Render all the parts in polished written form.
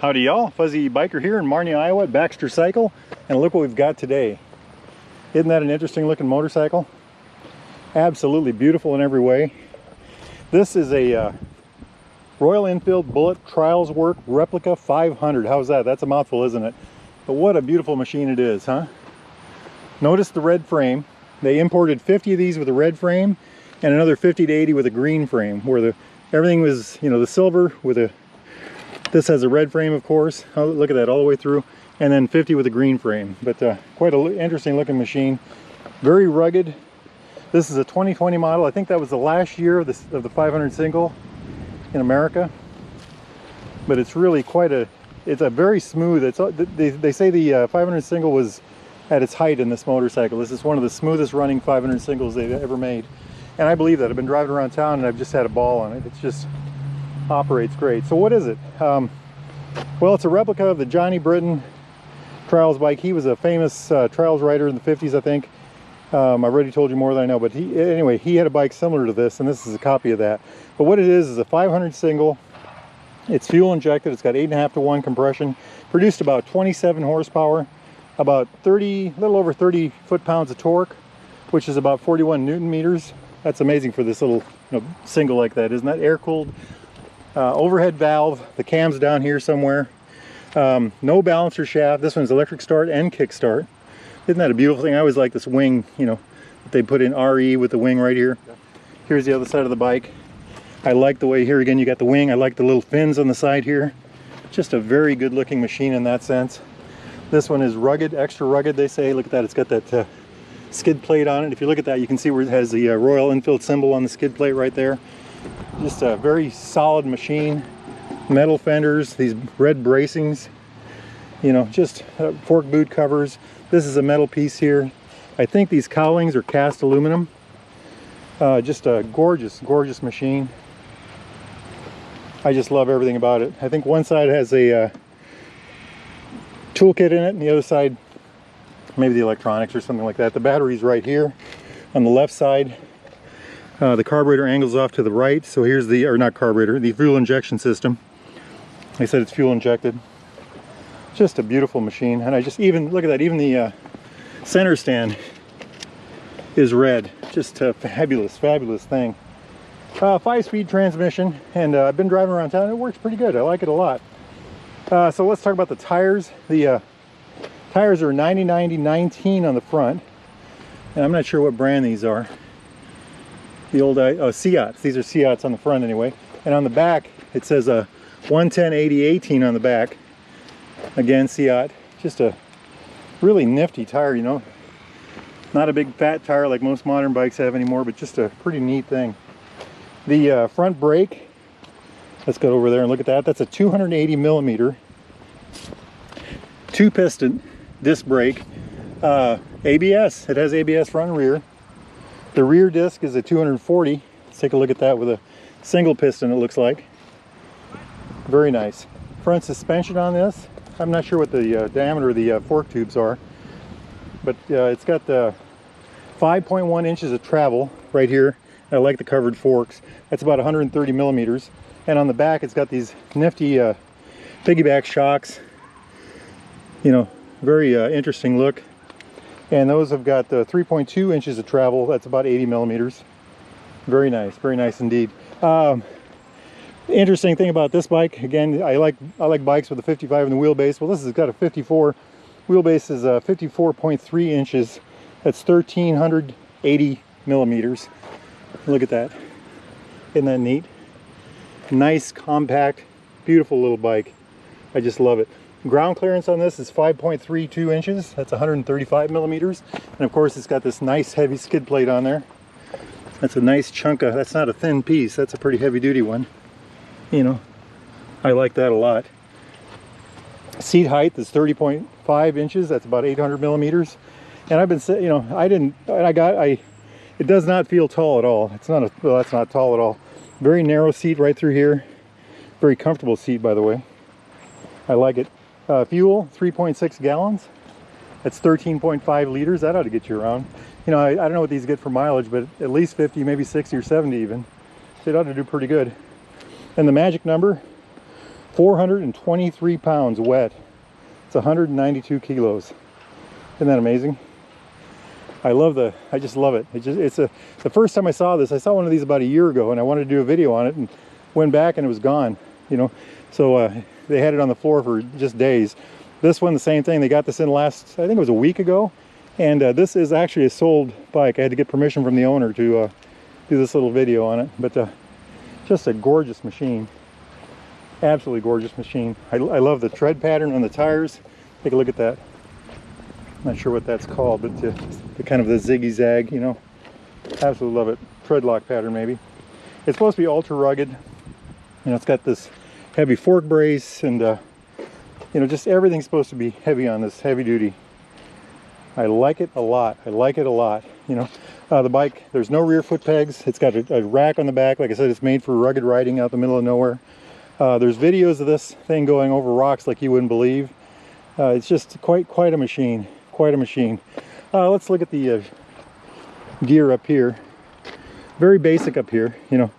Howdy y'all, Fuzzy Biker here in Marnie, Iowa at Baxter Cycle, and look what we've got today. Isn't that an interesting looking motorcycle? Absolutely beautiful in every way. This is a Royal Enfield Bullet Trials Work Replica 500. How's that? That's a mouthful, isn't it? But what a beautiful machine it is, huh? Notice the red frame. They imported 50 of these with a red frame and another 50 to 80 with a green frame, where everything was, you know, the silver with a, this has a red frame, of course. Oh, look at that all the way through, and then 50 with a green frame. But quite an interesting looking machine. Very rugged. This is a 2020 model. I think that was the last year of the 500 single in America. But it's really quite a, it's a very smooth, it's, they say the 500 single was at its height in this motorcycle. This is one of the smoothest running 500 singles they've ever made. And I believe that. I've been driving around town and I've just had a ball on it. It's just operates great. So what is it? Well, it's a replica of the Johnny Britton trials bike. He was a famous trials rider in the 50s, I think. I've already told you more than I know, but anyway, he had a bike similar to this, and this is a copy of that. But what it is a 500 single. It's fuel injected. It's got 8.5 to 1 compression. Produced about 27 horsepower, about a little over 30 foot-pounds of torque, which is about 41 Newton meters. That's amazing for this little, you know, single like that, isn't that? Air-cooled. Overhead valve, the cam's down here somewhere. No balancer shaft. This one's electric start and kick start. Isn't that a beautiful thing? I always like this wing, you know, that they put in RE with the wing right here. Here's the other side of the bike. I like the way, here again you got the wing. I like the little fins on the side here. Just a very good looking machine in that sense. This one is rugged, extra rugged, they say. Look at that, it's got that skid plate on it. If you look at that, you can see where it has the Royal Enfield symbol on the skid plate right there. Just a very solid machine. Metal fenders, these red bracings, you know, just fork boot covers. This is a metal piece here. I think these cowlings are cast aluminum. Just a gorgeous, gorgeous machine. I just love everything about it. I think one side has a toolkit in it, and the other side, maybe the electronics or something like that. The battery's right here on the left side. The carburetor angles off to the right, so here's the, or not carburetor, the fuel injection system. Like I said, it's fuel injected. Just a beautiful machine, and I just even, look at that, even the center stand is red. Just a fabulous, fabulous thing. 5-speed transmission, and I've been driving around town. It works pretty good. I like it a lot. So let's talk about the tires. The tires are 90-90-19 on the front, and I'm not sure what brand these are. The old Seats. These are Seats on the front anyway, and on the back it says a 110-80-18 on the back. Again, Seat. Just a really nifty tire, you know. Not a big fat tire like most modern bikes have anymore, but just a pretty neat thing. The front brake, let's go over there and look at that. That's a 280 millimeter 2-piston disc brake. ABS. It has ABS front and rear. The rear disc is a 240. Let's take a look at that with a single piston, it looks like. Very nice. Front suspension on this. I'm not sure what the diameter of the fork tubes are, but it's got 5.1 inches of travel right here. I like the covered forks. That's about 130 millimeters. And on the back, it's got these nifty piggyback shocks. You know, very interesting look. And those have got 3.2 inches of travel. That's about 80 millimeters. Very nice indeed. Interesting thing about this bike, again, I like bikes with a 55 in the wheelbase. Well, this has got a 54. Wheelbase is 54.3 inches. That's 1,380 millimeters. Look at that. Isn't that neat? Nice, compact, beautiful little bike. I just love it. Ground clearance on this is 5.32 inches. That's 135 millimeters. And of course, it's got this nice heavy skid plate on there. That's a nice chunk of, that's not a thin piece. That's a pretty heavy duty one. You know, I like that a lot. Seat height is 30.5 inches. That's about 800 millimeters. And I've been saying, you know, it does not feel tall at all. It's not a, well, that's not tall at all. Very narrow seat right through here. Very comfortable seat, by the way. I like it. Fuel, 3.6 gallons. That's 13.5 liters. That ought to get you around. You know, I don't know what these get for mileage, but at least 50, maybe 60 or 70 even. So it ought to do pretty good. And the magic number 423 pounds wet. It's 192 kilos. Isn't that amazing? I just love it. The first time I saw this, I saw one of these about a year ago, and I wanted to do a video on it, and went back and it was gone, you know. So they had it on the floor for just days. This one, the same thing. They got this in last, I think it was a week ago, and this is actually a sold bike. I had to get permission from the owner to do this little video on it, but just a gorgeous machine. Absolutely gorgeous machine. I love the tread pattern on the tires. Take a look at that. Not sure what that's called, but the kind of the ziggy zag, you know. Absolutely love it. Tread lock pattern, maybe. It's supposed to be ultra rugged. You know, it's got this heavy fork brace, and you know, just everything's supposed to be heavy on this, heavy duty. I like it a lot. I like it a lot. You know, the bike, there's no rear foot pegs. It's got a rack on the back. Like I said, it's made for rugged riding out the middle of nowhere. There's videos of this thing going over rocks like you wouldn't believe. It's just quite a machine. Quite a machine. Let's look at the gear up here. Very basic up here, you know.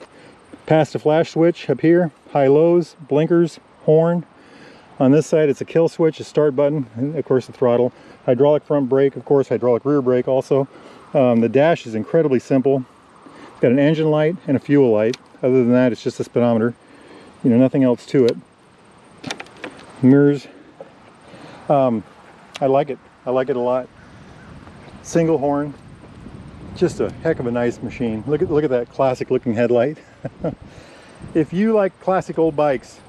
Past a flash switch up here, high lows, blinkers, horn. On this side it's a kill switch, a start button, and of course the throttle. Hydraulic front brake, of course, hydraulic rear brake also. The dash is incredibly simple. It's got an engine light and a fuel light. Other than that, it's just a speedometer. You know, nothing else to it. Mirrors. I like it. I like it a lot. Single horn. Just a heck of a nice machine. Look at that classic looking headlight. If you like classic old bikes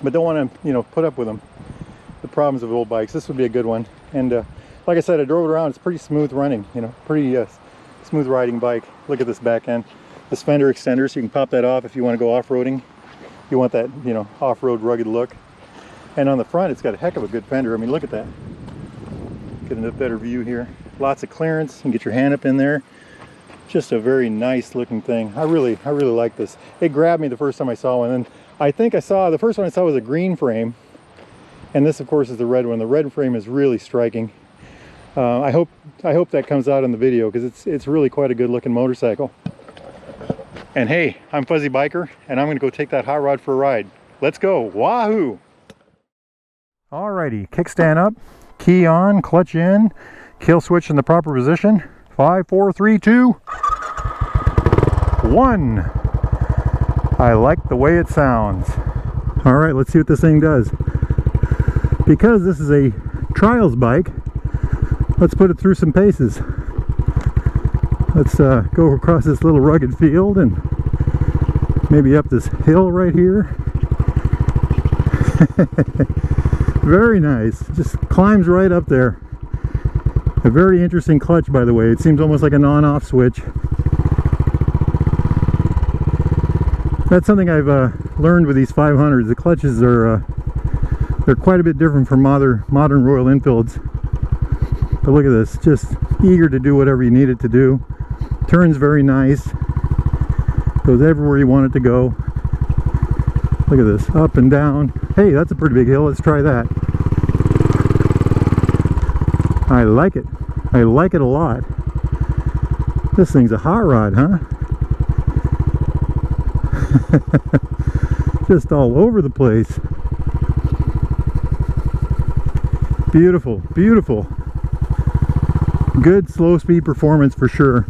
but don't want to, you know, put up with them, the problems of old bikes, this would be a good one. And like I said, I drove it around. It's pretty smooth running, you know, pretty smooth riding bike. Look at this back end, this fender extender, so you can pop that off if you want to go off-roading. You want that, you know, off-road rugged look. And on the front, it's got a heck of a good fender. I mean, look at that. Get a better view here. Lots of clearance. You can get your hand up in there. Just a very nice looking thing. I really like this. It grabbed me the first time I saw one, and I think the first one I saw was a green frame, and this of course is the red one. The red frame is really striking. I hope that comes out in the video, because it's really quite a good looking motorcycle. And hey, I'm Fuzzy Biker, and I'm going to go take that hot rod for a ride. Let's go. Wahoo! Alrighty, kickstand up, key on, clutch in, kill switch in the proper position. 5, 4, 3, 2, 1. I like the way it sounds. Alright, let's see what this thing does. Because this is a trials bike, let's put it through some paces. Let's go across this little rugged field and maybe up this hill right here. Very nice. Just climbs right up there. A very interesting clutch, by the way. It seems almost like an on-off switch. That's something I've learned with these 500s. The clutches are they're quite a bit different from modern Royal Enfields. But look at this, just eager to do whatever you need it to do. Turns very nice. Goes everywhere you want it to go. Look at this, up and down. Hey, that's a pretty big hill. Let's try that. I like it. I like it a lot. This thing's a hot rod, huh? Just all over the place. Beautiful, beautiful. Good slow speed performance for sure.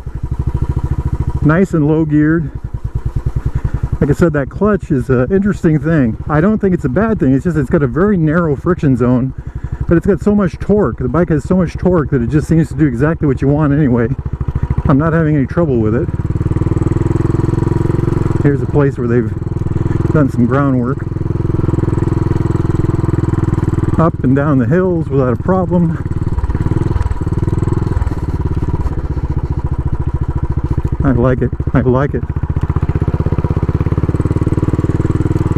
Nice and low geared. Like I said, that clutch is an interesting thing. I don't think it's a bad thing. It's just it's got a very narrow friction zone, but it's got so much torque. The bike has so much torque that it just seems to do exactly what you want anyway. I'm not having any trouble with it. Here's a place where they've done some groundwork. Up and down the hills without a problem. I like it. I like it.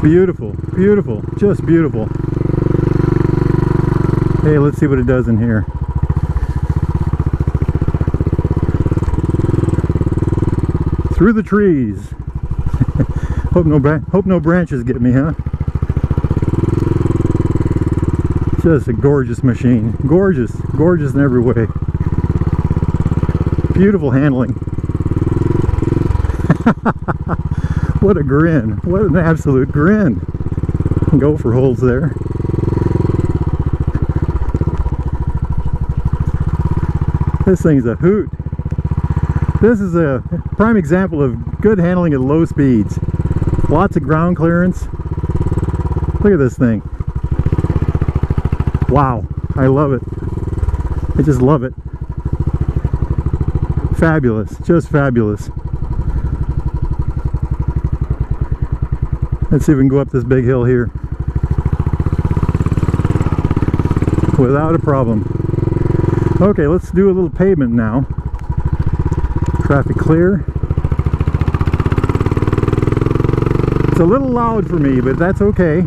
Beautiful, beautiful, just beautiful. Hey, let's see what it does in here. Through the trees. Hope no branches get me, huh? Just a gorgeous machine. Gorgeous, gorgeous in every way. Beautiful handling. What a grin. What an absolute grin. Gopher holes there. This thing's a hoot. This is a prime example of good handling at low speeds. Lots of ground clearance. Look at this thing. Wow, I love it. I just love it. Fabulous, just fabulous. Let's see if we can go up this big hill here without a problem. Okay, let's do a little pavement now. Traffic clear. It's a little loud for me, but that's okay.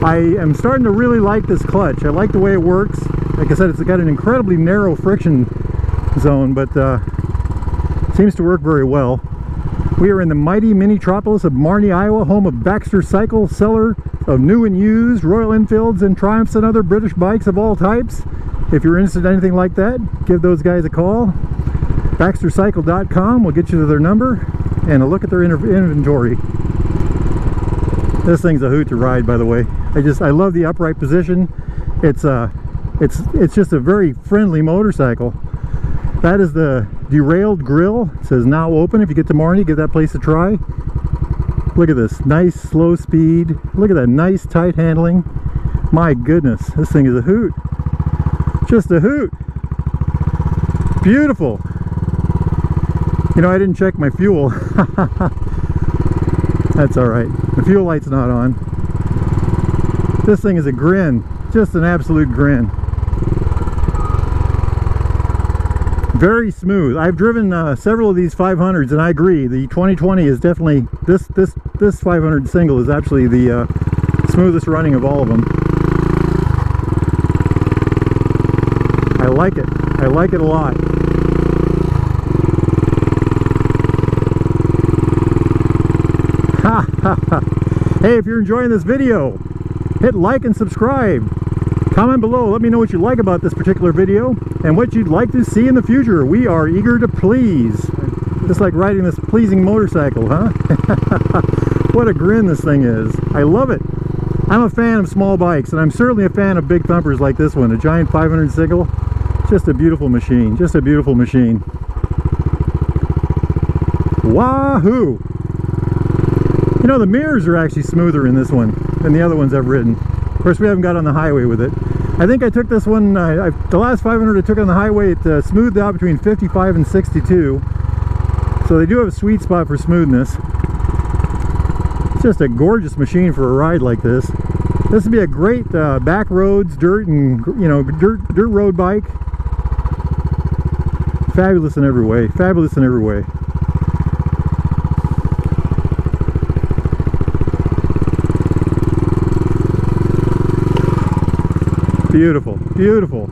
I am starting to really like this clutch. I like the way it works. Like I said, it's got an incredibly narrow friction zone, but seems to work very well. We are in the mighty mini-tropolis of Marnie, Iowa, home of Baxter Cycle, seller of new and used Royal Enfields and Triumphs and other British bikes of all types. If you're interested in anything like that, give those guys a call. BaxterCycle.com will get you to their number and a look at their inventory. This thing's a hoot to ride, by the way. I love the upright position. It's just a very friendly motorcycle. That is the derailed grill. It says now open. If you get to Marnie, give that place a try. Look at this, nice slow speed. Look at that nice tight handling. My goodness, this thing is a hoot. Just a hoot. Beautiful. You know, I didn't check my fuel. That's all right. The fuel light's not on. This thing is a grin. Just an absolute grin. Very smooth. I've driven several of these 500s, and I agree. The 2020 is definitely this 500 single is actually the smoothest running of all of them. I like it. I like it a lot. Hey, if you're enjoying this video, hit like and subscribe. Comment below, let me know what you like about this particular video and what you'd like to see in the future. We are eager to please. Just like riding this pleasing motorcycle, huh? What a grin this thing is. I love it. I'm a fan of small bikes, and I'm certainly a fan of big thumpers like this one, a giant 500 single. Just a beautiful machine. Just a beautiful machine. Wahoo! You know, the mirrors are actually smoother in this one than the other ones I've ridden. Of course, we haven't got on the highway with it. I think I took this one, the last 500 I took on the highway, it smoothed out between 55 and 62. So they do have a sweet spot for smoothness. It's just a gorgeous machine for a ride like this. This would be a great back roads, dirt, and dirt road bike. Fabulous in every way. Fabulous in every way. Beautiful, beautiful.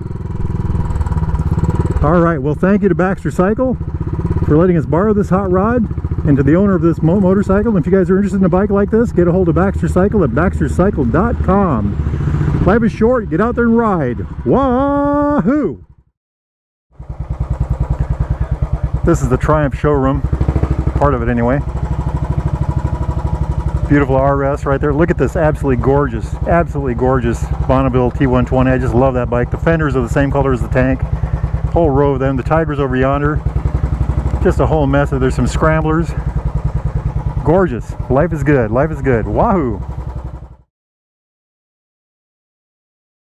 All right, well, thank you to Baxter Cycle for letting us borrow this hot rod, and to the owner of this motorcycle. If you guys are interested in a bike like this, get a hold of Baxter Cycle at BaxterCycle.com. Life is short, get out there and ride. Wahoo! This is the Triumph showroom, part of it anyway. Beautiful RS right there. Look at this absolutely gorgeous Bonneville T120. I just love that bike. The fenders are the same color as the tank. Whole row of them. The Tiger's over yonder. Just a whole mess. There's some scramblers. Gorgeous. Life is good. Life is good. Wahoo!